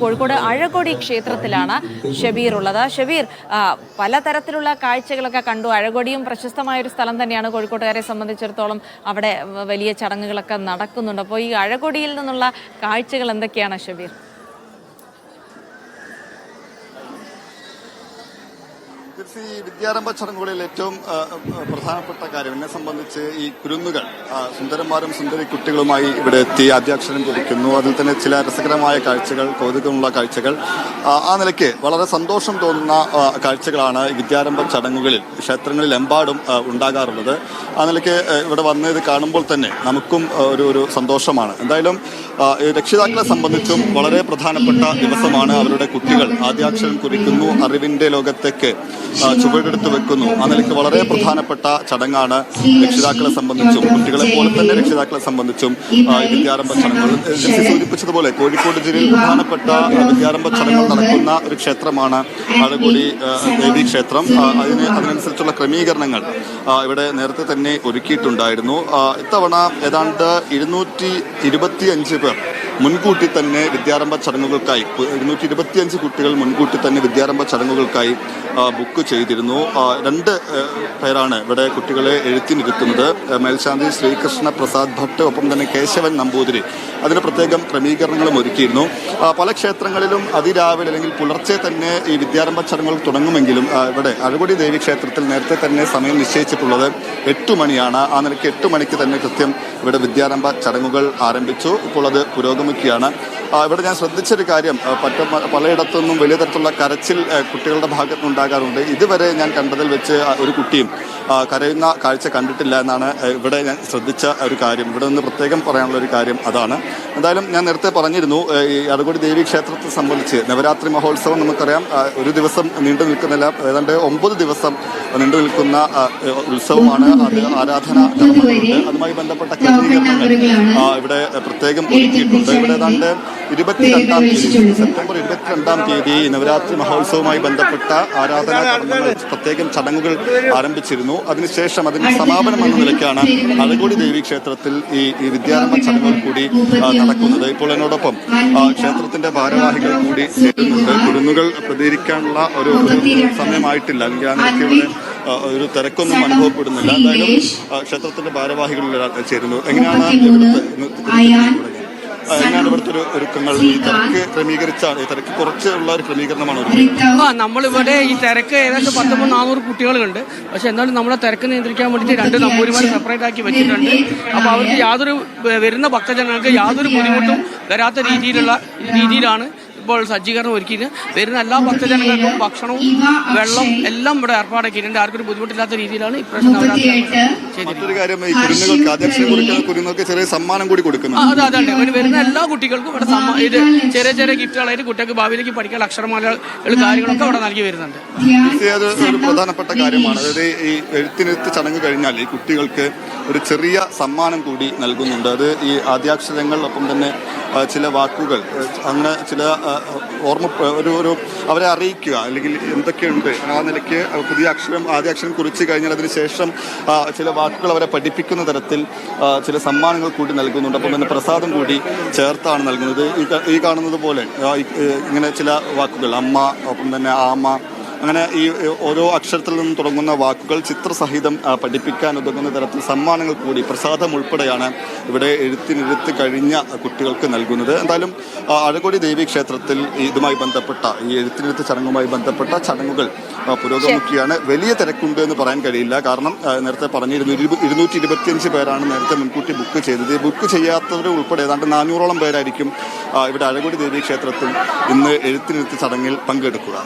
കോഴിക്കോട് അഴകൊടി ക്ഷേത്രത്തിലാണ് ഷബീർ ഉള്ളത്. ഷബീർ, പലതരത്തിലുള്ള കാഴ്ചകളൊക്കെ കണ്ടു. അഴകൊടിയും പ്രശസ്തമായ ഒരു സ്ഥലം തന്നെയാണ് കോഴിക്കോട്ടുകാരെ സംബന്ധിച്ചിടത്തോളം. അവിടെ വലിയ ചടങ്ങുകളൊക്കെ നടക്കുന്നുണ്ട്. അപ്പോൾ ഈ അഴകൊടിയിൽ നിന്നുള്ള കാഴ്ചകൾ എന്തൊക്കെയാണ് ഷബീർ? ഈ വിദ്യാരംഭ ചടങ്ങുകളിൽ ഏറ്റവും പ്രധാനപ്പെട്ട കാര്യം എന്നെ സംബന്ധിച്ച് ഈ കുരുന്നുകൾ സുന്ദരന്മാരും സുന്ദരി കുട്ടികളുമായി ഇവിടെ എത്തി ആദ്യാക്ഷരം കുറിക്കുന്നു. അതിൽ തന്നെ ചില രസകരമായ കാഴ്ചകൾ, കൗതുകമുള്ള കാഴ്ചകൾ, ആ നിലയ്ക്ക് വളരെ സന്തോഷം തോന്നുന്ന കാഴ്ചകളാണ് ഈ വിദ്യാരംഭ ചടങ്ങുകളിൽ ക്ഷേത്രങ്ങളിലെമ്പാടും ഉണ്ടാകാറുള്ളത്. ആ നിലയ്ക്ക് ഇവിടെ വന്ന് ഇത് കാണുമ്പോൾ തന്നെ നമുക്കും ഒരു സന്തോഷമാണ്. എന്തായാലും രക്ഷിതാക്കളെ സംബന്ധിച്ചും വളരെ പ്രധാനപ്പെട്ട ദിവസമാണ്. അവരുടെ കുട്ടികൾ ആദ്യാക്ഷരം കുറിക്കുന്നു, അറിവിന്റെ ലോകത്തേക്ക് ചുവടെടുത്ത് വെക്കുന്നു. ആ നിലയ്ക്ക് വളരെ പ്രധാനപ്പെട്ട ചടങ്ങാണ് രക്ഷിതാക്കളെ സംബന്ധിച്ചും കുട്ടികളെ പോലെ തന്നെ രക്ഷിതാക്കളെ സംബന്ധിച്ചും വിദ്യാരംഭ ചടങ്ങുകൾ. സൂചിപ്പിച്ചതുപോലെ കോഴിക്കോട് ജില്ലയിൽ പ്രധാനപ്പെട്ട വിദ്യാരംഭ ചടങ്ങുകൾ നടക്കുന്ന ഒരു ക്ഷേത്രമാണ് അഴകൊടി ദേവി ക്ഷേത്രം. അതിനനുസരിച്ചുള്ള ക്രമീകരണങ്ങൾ ഇവിടെ നേരത്തെ തന്നെ ഒരുക്കിയിട്ടുണ്ടായിരുന്നു. ഇത്തവണ ഏതാണ്ട് 225 പേർ മുൻകൂട്ടി തന്നെ വിദ്യാരംഭ ചടങ്ങുകൾക്കായി 225 കുട്ടികൾ മുൻകൂട്ടി തന്നെ വിദ്യാരംഭ ചടങ്ങുകൾക്കായി ബുക്ക് ചെയ്തിരുന്നു. 2 പേരാണ് ഇവിടെ കുട്ടികളെ എഴുത്തിനിരുത്തുന്നത്. മേൽശാന്തി ശ്രീകൃഷ്ണ പ്രസാദ് ഭട്ട്, ഒപ്പം തന്നെ കേശവൻ നമ്പൂതിരി. അതിന് പ്രത്യേകം ക്രമീകരണങ്ങളും ഒരുക്കിയിരുന്നു. പല ക്ഷേത്രങ്ങളിലും അതിരാവിലെ അല്ലെങ്കിൽ പുലർച്ചെ തന്നെ ഈ വിദ്യാരംഭ ചടങ്ങുകൾ തുടങ്ങുമെങ്കിലും ഇവിടെ അഴകൊടി ദേവി ക്ഷേത്രത്തിൽ നേരത്തെ തന്നെ സമയം നിശ്ചയിച്ചിട്ടുള്ളത് 8 മണിയാണ്. ആ നിലയ്ക്ക് 8 മണിക്ക് തന്നെ കൃത്യം ഇവിടെ വിദ്യാരംഭ ചടങ്ങുകൾ ആരംഭിച്ചു. ഇപ്പോൾ അത് പുരോഗമിക്കുകയാണ്. ഇവിടെ ഞാൻ ശ്രദ്ധിച്ചൊരു കാര്യം, പലയിടത്തുനിന്നും വലിയ തരത്തിലുള്ള കരച്ചിൽ കുട്ടികളുടെ ഭാഗത്ത് ഉണ്ടാകാറുണ്ട്. ഇതുവരെ ഞാൻ കണ്ടതിൽ വെച്ച് ഒരു കുട്ടിയും കരയുന്ന കാഴ്ച കണ്ടിട്ടില്ല എന്നാണ് ഇവിടെ ഞാൻ ശ്രദ്ധിച്ച ഒരു കാര്യം. ഇവിടെ നിന്ന് പ്രത്യേകം പറയാനുള്ള ഒരു കാര്യം അതാണ്. എന്തായാലും ഞാൻ നേരത്തെ പറഞ്ഞിരുന്നു, ഈ അഴകൊടി ദേവി ക്ഷേത്രത്തെ സംബന്ധിച്ച് നവരാത്രി മഹോത്സവം നമുക്കറിയാം ഒരു ദിവസം നീണ്ടു നിൽക്കുന്നില്ല, ഏതാണ്ട് 9 ദിവസം നീണ്ടു നിൽക്കുന്ന ഉത്സവമാണ്. അത് ആരാധന കർമ്മങ്ങളുണ്ട്. അതുമായി ബന്ധപ്പെട്ട ക്രമീകരണങ്ങൾ ഇവിടെ പ്രത്യേകം ഒരുക്കിയിട്ടുണ്ട്. ഇവിടെ ഏതാണ്ട് 22-ാം തീയതി, സെപ്റ്റംബർ 22-ാം തീയതി നവരാത്രി മഹോത്സവവുമായി ബന്ധപ്പെട്ട ആരാധനാ കർമ്മങ്ങൾ, പ്രത്യേകം ചടങ്ങുകൾ ആരംഭിച്ചിരുന്നു. അതിനുശേഷം അതിന്റെ സമാപനം എന്ന നിലയ്ക്കാണ് അഴകൊടി ദേവി ക്ഷേത്രത്തിൽ ഈ വിദ്യാരംഭ ചടങ്ങുകൾ കൂടി നടക്കുന്നത്. ഇപ്പോൾ എന്നോടൊപ്പം ക്ഷേത്രത്തിന്റെ ഭാരവാഹികൾ കൂടി ചേരുന്നുണ്ട്. കുരുന്നുകൾ പ്രതികരിക്കാനുള്ള ഒരു സമയമായിട്ടില്ല, അല്ലെങ്കിൽ ആ നിലയ്ക്ക് ഇവിടെ ഒരു തിരക്കൊന്നും അനുഭവപ്പെടുന്നില്ല. എന്തായാലും ക്ഷേത്രത്തിന്റെ ഭാരവാഹികളിൽ ചേരുന്നു. എങ്ങനെയാണ് ഇവിടുത്തെ ഒരുക്കങ്ങൾ? ഈ തിരക്ക് ക്രമീകരിച്ചാണ്, ഈ തിരക്ക് കുറച്ചുള്ള ഒരു ക്രമീകരണമാണ് നമ്മളിവിടെ ഈ തിരക്ക് ഏകദേശം 400 കുട്ടികളുണ്ട്. പക്ഷെ എന്നാലും നമ്മളെ തിരക്ക് നിയന്ത്രിക്കാൻ വേണ്ടിയിട്ട് 2 നമ്പൂരിമാർ സെപ്പറേറ്റ് ആക്കി വെച്ചിട്ടുണ്ട്. അപ്പോൾ അവർക്ക് വരുന്ന ഭക്തജനങ്ങൾക്ക് യാതൊരു ബുദ്ധിമുട്ടും വരാത്ത രീതിയിലാണ് ഇപ്പോൾ സജ്ജീകരണം ഒരുക്കിയിട്ട് വരുന്ന എല്ലാ ഭക്തജനങ്ങൾക്കും ഭക്ഷണവും വെള്ളം എല്ലാം ഇവിടെ ഏർപ്പാടാക്കിയിട്ടുണ്ട്. ആർക്കൊരു ബുദ്ധിമുട്ടില്ലാത്ത രീതിയിലാണ് ഇപ്രാവശ്യം കുരുന്നുകൾക്ക് ചെറിയ സമ്മാനം കൂടി കൊടുക്കുന്നു. അതെ, വരുന്ന എല്ലാ കുട്ടികൾക്കും ഇവിടെ ഇത് ചെറിയ ഗിഫ്റ്റുകളായിട്ട് കുട്ടികൾക്ക് ഭാവിയിലേക്ക് പഠിക്കാൻ അക്ഷരമാലകൾ കാര്യങ്ങളൊക്കെ ഇവിടെ നൽകി വരുന്നുണ്ട്. ഒരു പ്രധാനപ്പെട്ട കാര്യമാണ്. അതായത് ഈ എഴുത്തിനെഴുത്ത് ചടങ്ങ് കഴിഞ്ഞാൽ ഈ കുട്ടികൾക്ക് ഒരു ചെറിയ സമ്മാനം കൂടി നൽകുന്നുണ്ട്. അത് ഈ ആദ്യാക്ഷരങ്ങൾ, ഒപ്പം തന്നെ ചില വാക്കുകൾ, അങ്ങനെ ചില അവരെ അറിയിക്കുക, അല്ലെങ്കിൽ എന്തൊക്കെയുണ്ട് ആ നിലയ്ക്ക് പുതിയ ആദ്യാക്ഷരം കുറിച്ച് കഴിഞ്ഞാൽ അതിനുശേഷം ചില വാക്കുകൾ അവരെ പഠിപ്പിക്കുന്ന തരത്തിൽ ചില സമ്മാനങ്ങൾ കൂടി നൽകുന്നുണ്ട്. അപ്പം തന്നെ പ്രസാദം കൂടി ചേർത്താണ് നൽകുന്നത്. ഈ കാണുന്നത് പോലെ ഇങ്ങനെ ചില വാക്കുകൾ, അമ്മ, ഒപ്പം തന്നെ ആമ, അങ്ങനെ ഈ ഓരോ അക്ഷരത്തിൽ നിന്നും തുടങ്ങുന്ന വാക്കുകൾ ചിത്രസഹിതം പഠിപ്പിക്കാൻ ഉതകുന്ന തരത്തിൽ സമ്മാനങ്ങൾ കൂടി, പ്രസാദം ഉൾപ്പെടെയാണ് ഇവിടെ എഴുത്തിനെഴുത്ത് കഴിഞ്ഞ കുട്ടികൾക്ക് നൽകുന്നത്. എന്തായാലും അഴകൊടി ദേവി ക്ഷേത്രത്തിൽ ഇതുമായി ബന്ധപ്പെട്ട ഈ എഴുത്തിനെഴുത്ത് ചടങ്ങുമായി ബന്ധപ്പെട്ട ചടങ്ങുകൾ പുരോഗമിക്കുകയാണ്. വലിയ തിരക്കുണ്ട് എന്ന് പറയാൻ കഴിയില്ല. കാരണം നേരത്തെ പറഞ്ഞിരുന്നു 225 പേരാണ് നേരത്തെ മുൻകൂട്ടി ബുക്ക് ചെയ്തത്. ബുക്ക് ചെയ്യാത്തവർ ഉൾപ്പെടെ ഏതാണ്ട് 400ഓളം പേരായിരിക്കും ഇവിടെ അഴകൊടി ദേവി ക്ഷേത്രത്തിൽ ഇന്ന് എഴുത്തിനെഴുത്ത് ചടങ്ങിൽ പങ്കെടുക്കുക.